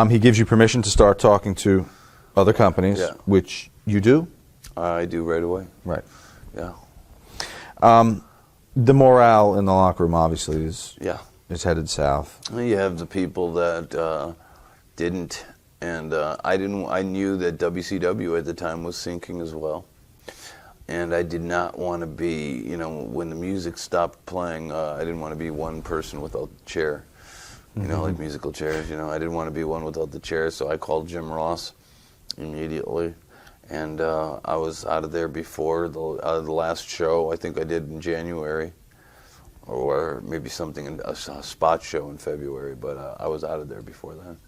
He gives you permission to start talking to other companies, which you do? I do right away. Right. Yeah. The morale in the locker room obviously is headed south. You have the people that didn't, and I didn't. I knew that WCW at the time was sinking as well, and I did not want to be. You know, when the music stopped playing, I didn't want to be one person without the chair. You know, like musical chairs. You know, I didn't want to be one without the chair, so I called Jim Ross immediately. And I was out of there before the last show. I think I did in January, or maybe something in a spot show in February. But I was out of there before then.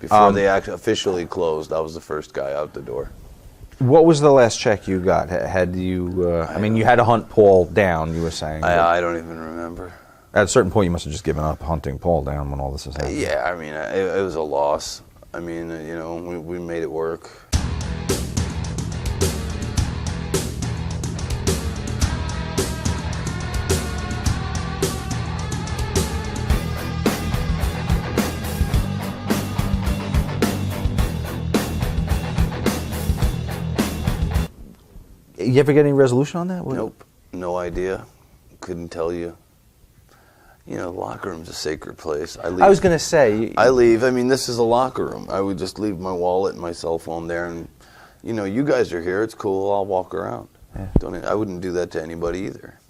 Before they officially closed, I was the first guy out the door. What was the last check you got? Had you? I mean, you had to hunt Paul down. You were saying. I don't even remember. At a certain point, you must have just given up hunting Paul down when all this was happening. Yeah, I mean, it was a loss. I mean, you know, we made it work. You ever get any resolution on that? Nope, no idea. Couldn't tell you. You know, the locker room's a sacred place. I was going to say... I leave. I mean, this is a locker room. I would just leave my wallet and my cell phone there, and, you know, you guys are here. It's cool. I'll walk around. Yeah. I wouldn't do that to anybody either.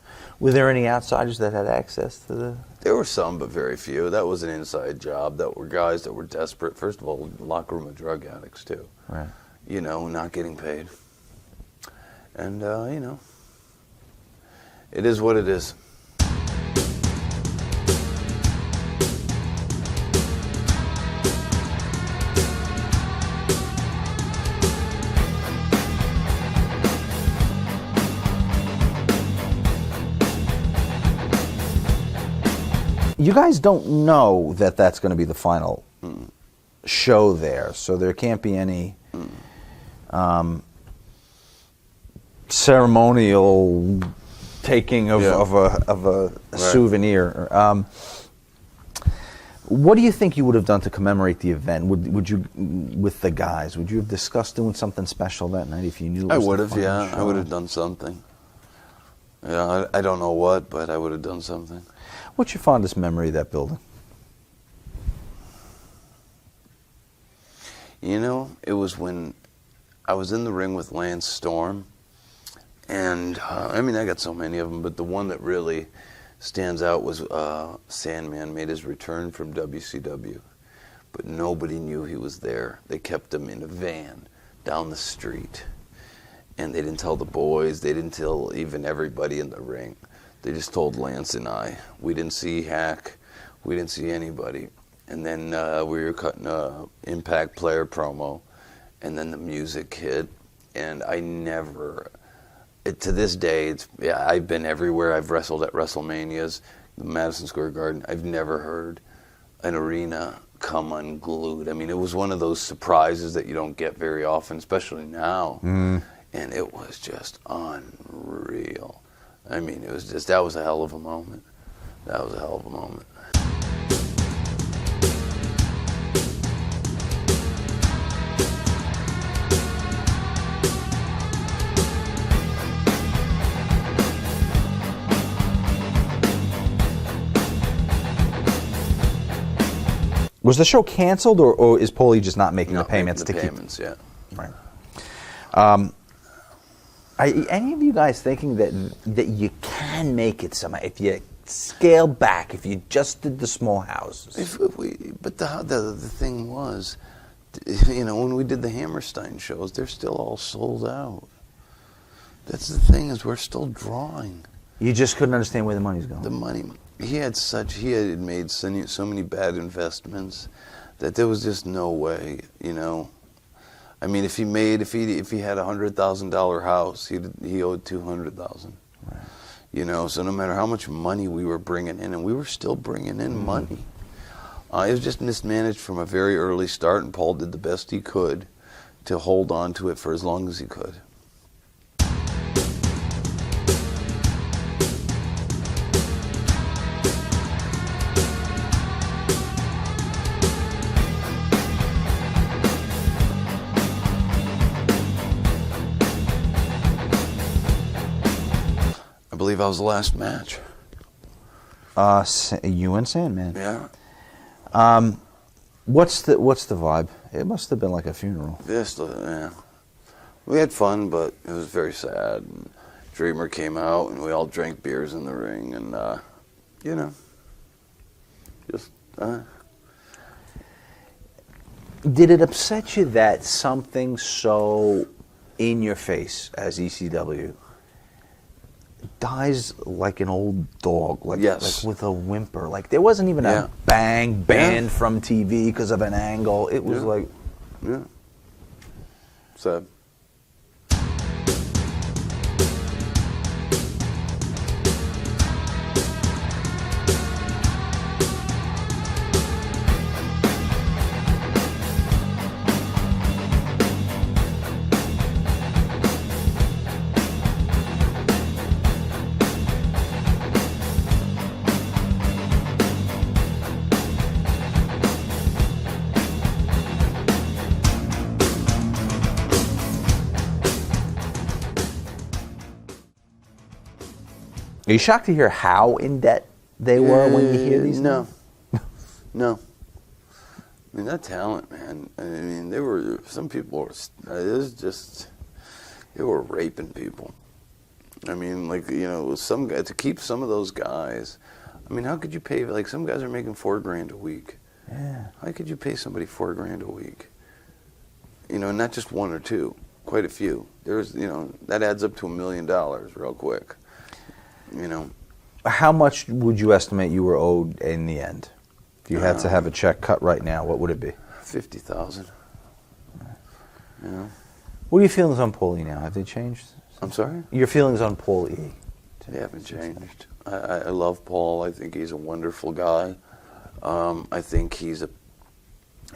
Were there any outsiders that had access to the... There were some, but very few. That was an inside job. That were guys that were desperate. First of all, the locker room of drug addicts, too. Right. You know, not getting paid. And, you know, it is what it is. You guys don't know that that's going to be the final show there, so there can't be any ceremonial taking of a souvenir. What do you think you would have done to commemorate the event? Would you, with the guys, would you have discussed doing something special that night if you knew? I would have, yeah. I would have done something. Yeah, I don't know what, but I would have done something. What's your fondest memory of that building? You know, it was when I was in the ring with Lance Storm, and I mean, I got so many of them, but the one that really stands out was Sandman made his return from WCW, but nobody knew he was there. They kept him in a van down the street, and they didn't tell the boys, they didn't tell even everybody in the ring. They just told Lance and I. We didn't see Hack. We didn't see anybody. And then we were cutting a Impact Player promo, and then the music hit, and I never, to this day, I've been everywhere. I've wrestled at WrestleManias, the Madison Square Garden. I've never heard an arena come unglued. I mean, it was one of those surprises that you don't get very often, especially now. And it was just unreal. I mean, it was just, that was a hell of a moment. That was a hell of a moment. Was the show canceled, or is Paulie just not making the payments to keep? Yeah. Right. Are any of you guys thinking that you can make it somehow if you scale back, if you just did the small houses? But the thing was, you know, when we did the Hammerstein shows, they're still all sold out. That's the thing, is we're still drawing. You just couldn't understand where the money's going. The money, he had made so many bad investments that there was just no way, you know. I mean, if he had a $100,000 house, he owed $200,000. Right. You know, so no matter how much money we were bringing in, and we were still bringing in money, it was just mismanaged from a very early start, and Paul did the best he could to hold on to it for as long as he could. believe I was the last match. You and Sandman. Yeah. What's the vibe? It must have been like a funeral. Yes, yeah. We had fun, but it was very sad. And Dreamer came out, and we all drank beers in the ring, and just. Did it upset you that something so in your face as ECW dies like an old dog, like with a whimper? Like there wasn't even a bang banned from TV because of an angle. It was like, sad. Are you shocked to hear how in debt they were when you hear these? No. No. I mean, that talent, man. I mean, some people were, they were raping people. I mean, like, some guys, to keep some of those guys, I mean, how could you pay, like, some guys are making $4,000 a week. Yeah. How could you pay somebody $4,000 a week? Not just one or two, quite a few. That adds up to $1 million real quick. How much would you estimate you were owed in the end? If you had to have a check cut right now, what would it be? $50,000. What are your feelings on Paulie now? Have they changed? I'm sorry? Your feelings on Paulie? They haven't changed. I love Paul. I think he's a wonderful guy. I think he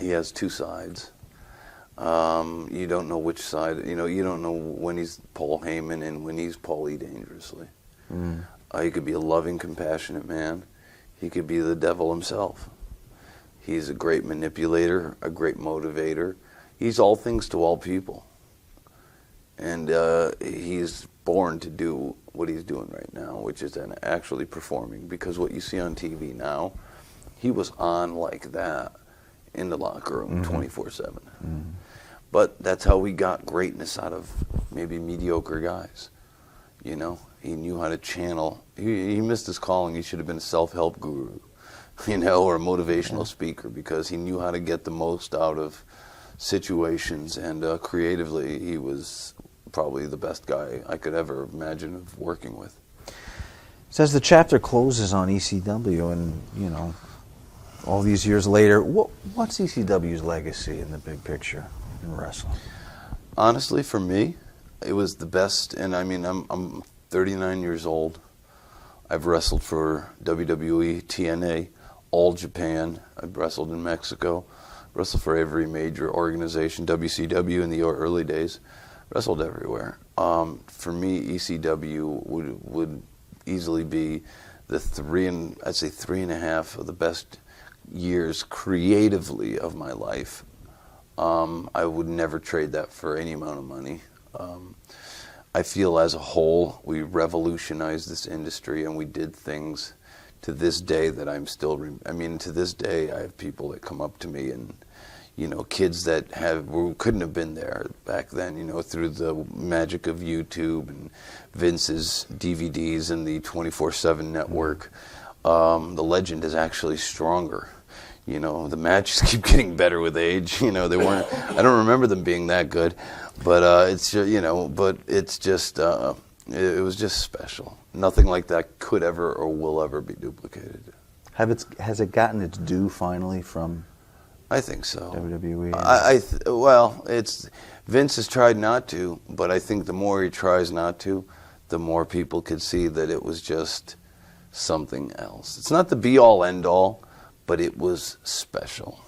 has two sides. You don't know which side. You don't know when he's Paul Heyman and when he's Paulie Dangerously. He could be a loving, compassionate man. He could be the devil himself. He's a great manipulator, a great motivator. He's all things to all people. And he's born to do what he's doing right now, which is actually performing. Because what you see on TV now, he was on like that in the locker room 24/7. But that's how we got greatness out of maybe mediocre guys. He knew how to channel. He missed his calling. He should have been a self-help guru, or a motivational speaker, because he knew how to get the most out of situations. And creatively, he was probably the best guy I could ever imagine of working with. So as the chapter closes on ECW, and all these years later, what's ECW's legacy in the big picture in wrestling? Honestly, for me, it was the best. And I mean, I'm 39 years old. I've wrestled for WWE, TNA, All Japan. I've wrestled in Mexico. Wrestled for every major organization, WCW in the early days. Wrestled everywhere. For me, ECW would easily be the 3.5 of the best years creatively of my life. I would never trade that for any amount of money. I feel as a whole, we revolutionized this industry, and we did things to this day that I'm still, to this day, I have people that come up to me, and, kids that couldn't have been there back then, through the magic of YouTube and Vince's DVDs and the 24/7 network. The legend is actually stronger. The matches keep getting better with age. They weren't. I don't remember them being that good, but it's just, but it's just. It was just special. Nothing like that could ever or will ever be duplicated. Has it gotten its due finally from? I think so. WWE. Well, Vince has tried not to, but I think the more he tries not to, the more people could see that it was just something else. It's not the be all end all, but it was special.